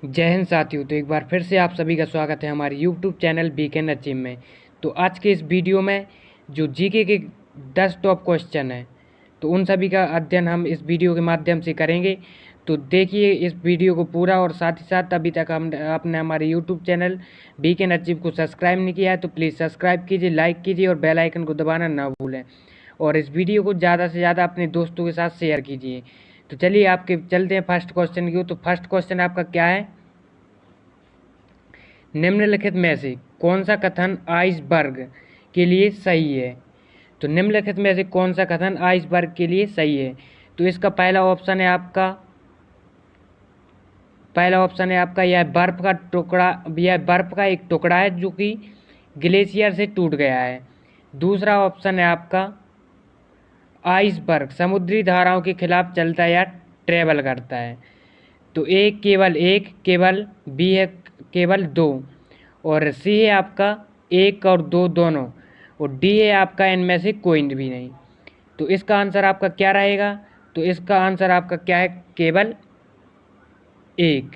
जय हिंद साथियों। तो एक बार फिर से आप सभी का स्वागत है हमारे यूट्यूब चैनल वीकेंड अचीव में। तो आज के इस वीडियो में जो जीके के 10 टॉप क्वेश्चन हैं, तो उन सभी का अध्ययन हम इस वीडियो के माध्यम से करेंगे। तो देखिए इस वीडियो को पूरा, और साथ ही साथ अभी तक आपने हमारे यूट्यूब चैनल वीकेंड अचीव को सब्सक्राइब नहीं किया है तो प्लीज़ सब्सक्राइब कीजिए, लाइक कीजिए और बेल आइकन को दबाना ना भूलें। और इस वीडियो को ज़्यादा से ज़्यादा अपने दोस्तों के साथ शेयर कीजिए। तो चलिए आपके चलते हैं फर्स्ट क्वेश्चन की ओर। तो फर्स्ट क्वेश्चन आपका क्या है? निम्नलिखित में से कौन सा कथन आइसबर्ग के लिए सही है? तो निम्नलिखित में से कौन सा कथन आइसबर्ग के लिए सही है? तो इसका पहला ऑप्शन है आपका यह बर्फ का टुकड़ा, यह बर्फ का एक टुकड़ा है जो कि ग्लेशियर से टूट गया है। दूसरा ऑप्शन है आपका आइसबर्ग समुद्री धाराओं के खिलाफ चलता या ट्रेवल करता है। तो एक, केवल बी है केवल दो, और सी है आपका एक और दो दोनों, और डी है आपका इनमें से कोई भी नहीं। तो इसका आंसर आपका क्या रहेगा? तो इसका आंसर आपका क्या है? केवल एक।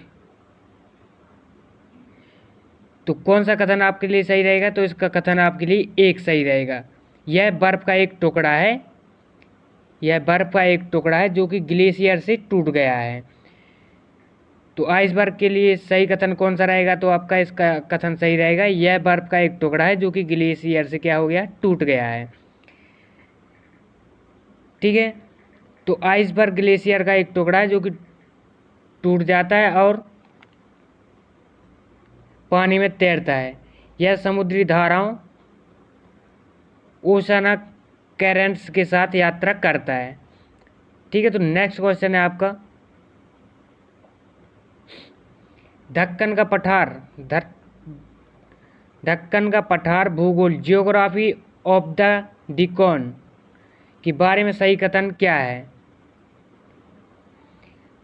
तो कौन सा कथन आपके लिए सही रहेगा? तो इसका कथन आपके लिए एक सही रहेगा। यह बर्फ का एक टुकड़ा है, यह बर्फ का एक टुकड़ा है जो कि ग्लेशियर से टूट गया है। तो आइसबर्ग के लिए सही कथन कौन सा रहेगा? तो आपका इसका कथन सही रहेगा, यह बर्फ का एक टुकड़ा है जो कि ग्लेशियर से क्या हो गया? टूट गया है। ठीक है। तो आइसबर्ग ग्लेशियर का एक टुकड़ा है जो कि टूट जाता है और पानी में तैरता है। यह समुद्री धाराओं ओशनक करेंट्स के साथ यात्रा करता है। ठीक है। तो नेक्स्ट क्वेश्चन है आपका ढक्कन का पठार ढक्कन का पठार भूगोल जियोग्राफी ऑफ द डिकॉन के बारे में सही कथन क्या है?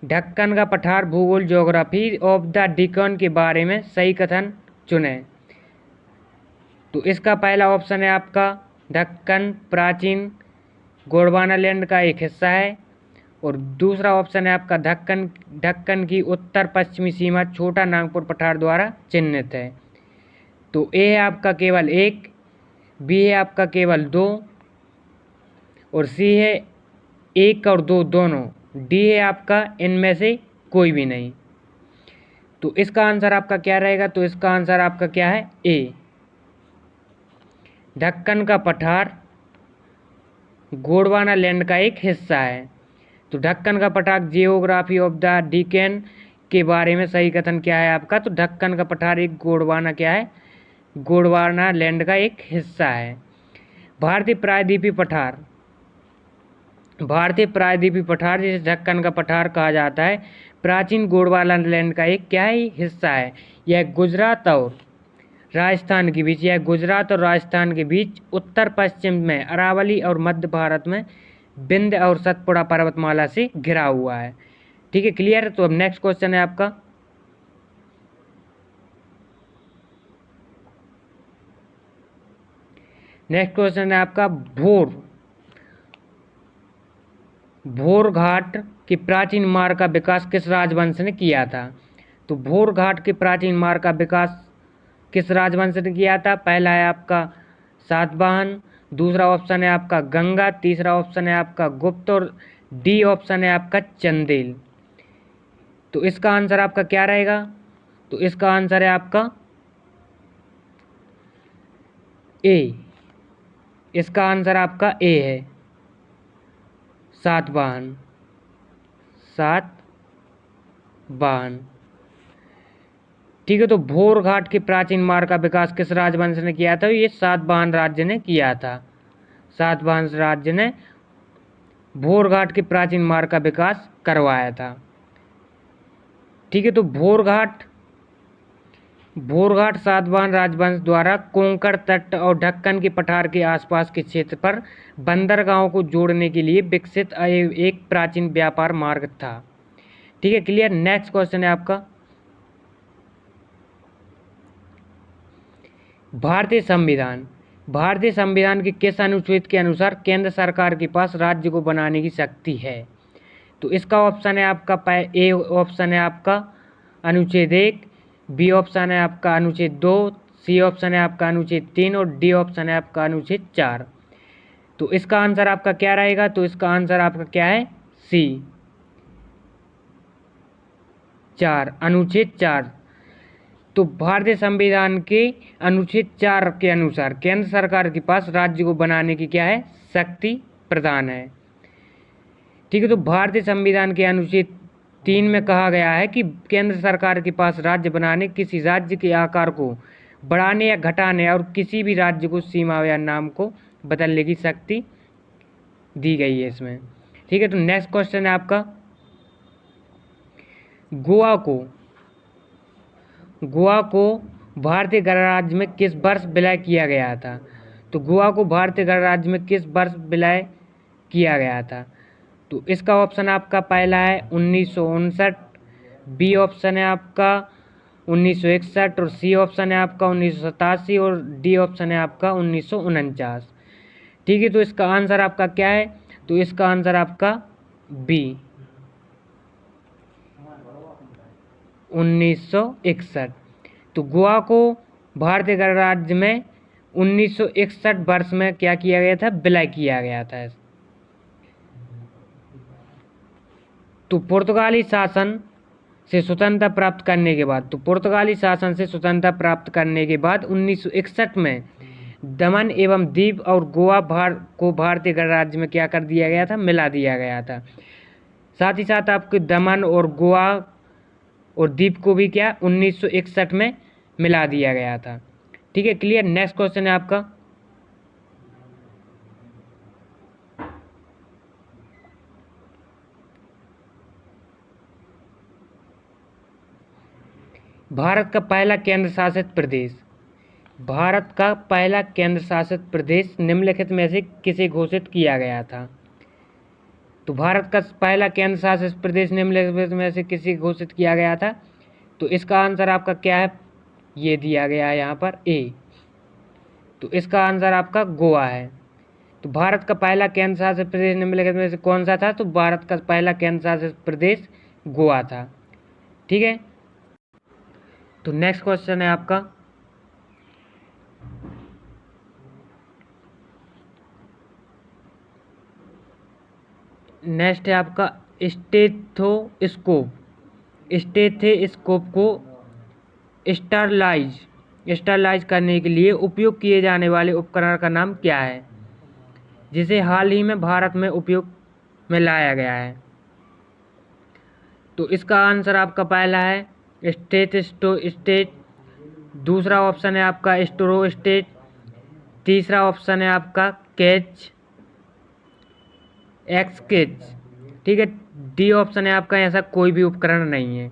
ढक्कन का पठार भूगोल ज्योग्राफी ऑफ द डिकॉन के बारे में सही कथन चुनें। तो इसका पहला ऑप्शन है आपका ढक्कन प्राचीन गोंडवानालैंड का एक हिस्सा है, और दूसरा ऑप्शन है आपका ढक्कन की उत्तर पश्चिमी सीमा छोटा नागपुर पठार द्वारा चिन्हित है। तो ए है आपका केवल एक, बी है आपका केवल दो, और सी है एक और दो दोनों, डी है आपका इनमें से कोई भी नहीं। तो इसका आंसर आपका क्या रहेगा? तो इसका आंसर आपका क्या है? ए, ढक्कन का पठार गोंडवानालैंड का एक हिस्सा है। तो ढक्कन का पठार जियोग्राफी ऑफ द डिकेन के बारे में सही कथन क्या है आपका? तो ढक्कन का पठार एक गोंडवानालैंड का एक हिस्सा है। भारतीय प्रायद्वीपीय पठार जिसे ढक्कन का पठार कहा जाता है, प्राचीन गोंडवानालैंड का एक क्या है? हिस्सा है। यह गुजरात और राजस्थान के बीच उत्तर पश्चिम में अरावली और मध्य भारत में विंध्य और सतपुड़ा पर्वतमाला से घिरा हुआ है। ठीक है, क्लियर? तो अब नेक्स्ट क्वेश्चन है आपका भोर घाट के प्राचीन मार्ग का विकास किस राजवंश ने किया था? तो भोर घाट के प्राचीन मार्ग का विकास किस राजवंश ने किया था? पहला है आपका सातवाहन, दूसरा ऑप्शन है आपका गंगा, तीसरा ऑप्शन है आपका गुप्त, और डी ऑप्शन है आपका चंदेल। तो इसका आंसर आपका क्या रहेगा? तो इसका आंसर है आपका ए, इसका आंसर आपका ए है, सातवाहन। ठीक है। तो भोर घाट के प्राचीन मार्ग का विकास किस राजवंश ने किया था? ये सातवाहन राज्य ने किया था। सातवाहन राज्य ने भोर घाट के प्राचीन मार्ग का विकास करवाया था। ठीक है। तो भोर घाट सातवाहन राजवंश द्वारा कोंकण तट और ढक्कन के पठार के आसपास के क्षेत्र पर बंदरगाहों को जोड़ने के लिए विकसित एक प्राचीन व्यापार मार्ग था। ठीक है, क्लियर? नेक्स्ट क्वेश्चन है आपका भारतीय संविधान के किस अनुच्छेद के अनुसार केंद्र सरकार के पास राज्य को बनाने की शक्ति है? तो इसका ऑप्शन है आपका ए ऑप्शन है आपका अनुच्छेद 1, बी ऑप्शन है आपका अनुच्छेद 2, सी ऑप्शन है आपका अनुच्छेद 3 और डी ऑप्शन है आपका अनुच्छेद 4। तो इसका आंसर आपका क्या रहेगा? तो इसका आंसर आपका क्या है? सी 4, अनुच्छेद 4। तो भारतीय संविधान के अनुच्छेद 4 के अनुसार केंद्र सरकार के पास राज्य को बनाने की क्या है? शक्ति प्रदान है। ठीक है, तो भारतीय संविधान के अनुच्छेद 3 में कहा गया है कि केंद्र सरकार के पास राज्य बनाने, किसी राज्य के आकार को बढ़ाने या घटाने और किसी भी राज्य को सीमा या नाम को बदलने की शक्ति दी गई है इसमें। ठीक है, तो नेक्स्ट क्वेश्चन है आपका, गोवा को भारतीय गणराज्य में किस वर्ष विलय किया गया था? तो गोवा को भारतीय गणराज्य में किस वर्ष विलय किया गया था? तो इसका ऑप्शन आपका पहला है 1959, बी ऑप्शन है आपका 1961 और सी ऑप्शन है आपका 1987 और डी ऑप्शन है आपका 1949। ठीक है, तो इसका आंसर आपका क्या है? तो इसका आंसर आपका बी 1961। तो गोवा को भारतीय गणराज्य में 1961 वर्ष में क्या किया गया था? विलय किया गया था। तो पुर्तगाली शासन से स्वतंत्रता प्राप्त करने के बाद, 1961 में दमन एवं दीव और गोवा को भारतीय गणराज्य में क्या कर दिया गया था? मिला दिया गया था। साथ ही साथ आपके दमन और गोवा और दीव को भी क्या 1961 में मिला दिया गया था। ठीक है, क्लियर। नेक्स्ट क्वेश्चन है आपका, भारत का पहला केंद्र शासित प्रदेश निम्नलिखित में से किसे घोषित किया गया था? तो भारत का पहला केंद्र शासित प्रदेश निम्नलिखित में से किसे घोषित किया गया था? तो इसका आंसर आपका क्या है? ये दिया गया है यहाँ पर ए। तो इसका आंसर आपका गोवा है। तो भारत का पहला केंद्र शासित प्रदेश निम्नलिखित में से कौन सा था? तो भारत का पहला केंद्र शासित प्रदेश गोवा था। ठीक है, तो नेक्स्ट क्वेश्चन है आपका, नेक्स्ट है आपका स्टेथोस्कोप को स्टरलाइज करने के लिए उपयोग किए जाने वाले उपकरण का नाम क्या है, जिसे हाल ही में भारत में उपयोग में लाया गया है? तो इसका आंसर आपका पहला है स्टेट, दूसरा ऑप्शन है आपका स्टेरोस्टेट, तीसरा ऑप्शन है आपका एक्सकेच। ठीक है, डी ऑप्शन है आपका ऐसा कोई भी उपकरण नहीं है।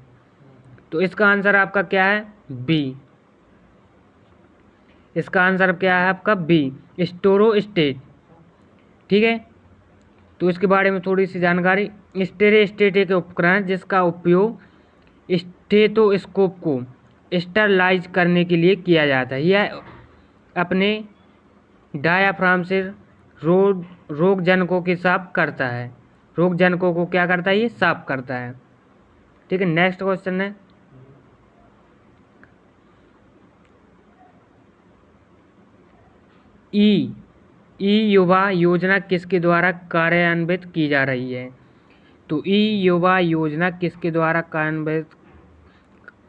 तो इसका आंसर आपका क्या है? बी। इसका आंसर क्या है आपका? बी, स्टेरोस्टेट। ठीक है, तो इसके बारे में थोड़ी सी जानकारी। स्टेरोस्टेट एक उपकरण है जिसका उपयोग स्टेथोस्कोप को स्टरलाइज करने के लिए किया जाता है। यह अपने डायाफ्राम से रोगजनकों के साफ करता है। रोगजनकों को क्या करता है? ये साफ करता है। ठीक है, नेक्स्ट क्वेश्चन है, ई युवा योजना किसके द्वारा कार्यान्वित की जा रही है? तो ई युवा योजना किसके द्वारा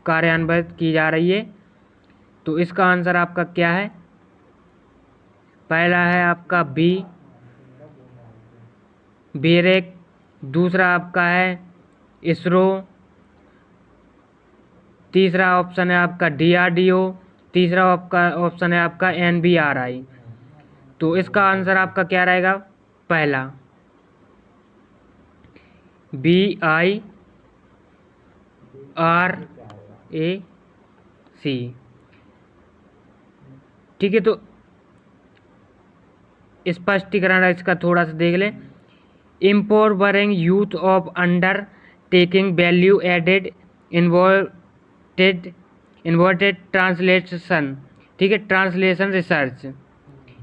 कार्यान्वित की जा रही है? तो इसका आंसर आपका क्या है? पहला है आपका बी बेरेक, दूसरा आपका है इसरो, तीसरा ऑप्शन है आपका DRDO, तीसरा आपका ऑप्शन है आपका NBRI। तो इसका आंसर आपका क्या रहेगा? पहला BIRAC। ठीक है, तो स्पष्टीकरण इसका थोड़ा सा देख लें। Empowering youth of undertaking value added inverted translation. ठीक है, ट्रांसलेशन रिसर्च।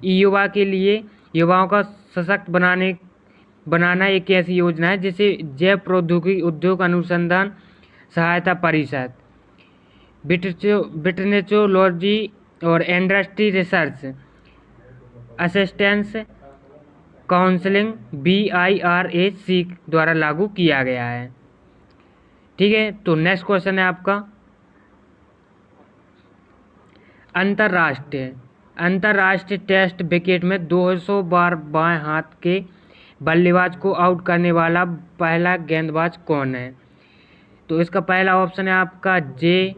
युवा के लिए युवाओं का सशक्त बनाना एक ऐसी योजना है जिसे जैव प्रौद्योगिकी उद्योग अनुसंधान सहायता परिषद विटनेचोलॉजी और industry research assistance counselling BIRAC द्वारा लागू किया गया है। ठीक है, तो नेक्स्ट क्वेश्चन है आपका अंतर्राष्ट्रीय टेस्ट विकेट में 200 बार बाएं हाथ के बल्लेबाज को आउट करने वाला पहला गेंदबाज कौन है? तो इसका पहला ऑप्शन है आपका जे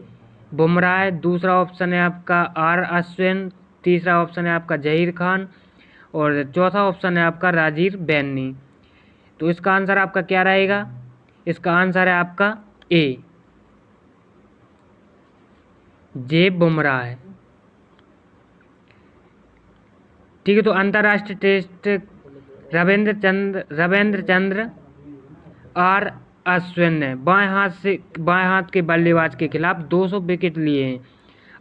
बुमराह, दूसरा ऑप्शन है आपका R अश्विन, तीसरा ऑप्शन है आपका जहीर खान और चौथा ऑप्शन है आपका राजीव बैनी। तो इसका आंसर आपका क्या रहेगा? इसका आंसर है आपका ए जे बुमराह है। ठीक है, तो अंतर्राष्ट्रीय टेस्ट रविंद्र चंद्र R अश्विन ने बाएं हाथ के बल्लेबाज के खिलाफ 200 विकेट लिए हैं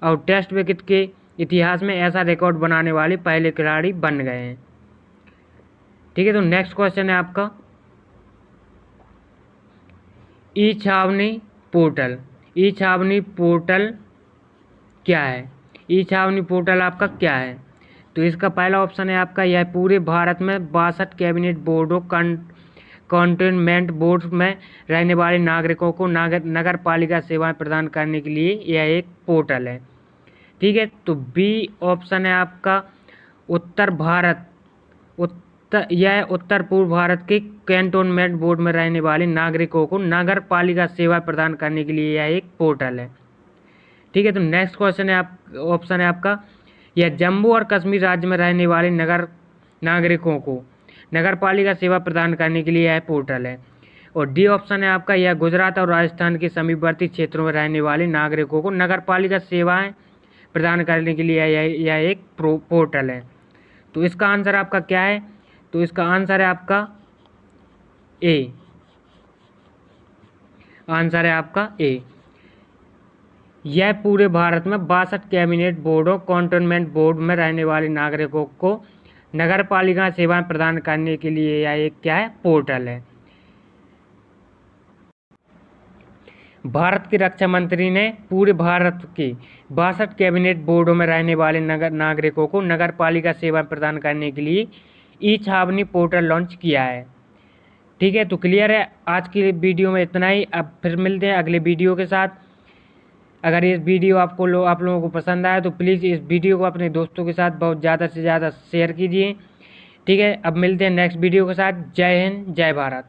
और टेस्ट विकेट के इतिहास में ऐसा रिकॉर्ड बनाने वाले पहले खिलाड़ी बन गए हैं। ठीक है, तो नेक्स्ट क्वेश्चन है आपका ई छावनी पोर्टल क्या है? ई छावनी पोर्टल आपका क्या है? तो इसका पहला ऑप्शन है आपका यह पूरे भारत में 62 कैबिनेट बोर्डों कंटोनमेंट बोर्ड में रहने वाले नागरिकों को नगर पालिका सेवाएं प्रदान करने के लिए यह एक पोर्टल है। ठीक है, तो बी ऑप्शन है आपका यह उत्तर पूर्व भारत के कैंटोनमेंट बोर्ड में रहने वाले नागरिकों को नगर पालिका सेवा प्रदान करने के लिए यह एक पोर्टल है। ठीक है, तो नेक्स्ट क्वेश्चन है ऑप्शन है आपका यह जम्मू और कश्मीर राज्य में रहने वाले नागरिकों को नगर पालिका सेवा प्रदान करने के लिए यह पोर्टल है। और डी ऑप्शन है आपका यह गुजरात और राजस्थान के समीपवर्ती क्षेत्रों में रहने वाले नागरिकों को नगर पालिका सेवाएं प्रदान करने के लिए यह एक पोर्टल है। तो इसका आंसर आपका क्या है? तो इसका आंसर है आपका ए, आंसर है आपका ए। यह पूरे भारत में 62 कैबिनेट बोर्डों कंटोनमेंट बोर्ड में रहने वाले नागरिकों को नगर पालिका सेवाएं प्रदान करने के लिए यह एक क्या है? पोर्टल है। भारत के रक्षा मंत्री ने पूरे भारत के 62 कैबिनेट बोर्डों में रहने वाले नागरिकों को नगर पालिका सेवाएं प्रदान करने के लिए ई छावनी पोर्टल लॉन्च किया है। ठीक है, तो क्लियर है। आज की वीडियो में इतना ही। अब फिर मिलते हैं अगले वीडियो के साथ। अगर इस वीडियो आप लोगों को पसंद आया तो प्लीज़ इस वीडियो को अपने दोस्तों के साथ बहुत ज़्यादा से ज़्यादा शेयर कीजिए। ठीक है, अब मिलते हैं नेक्स्ट वीडियो के साथ। जय हिंद, जय भारत।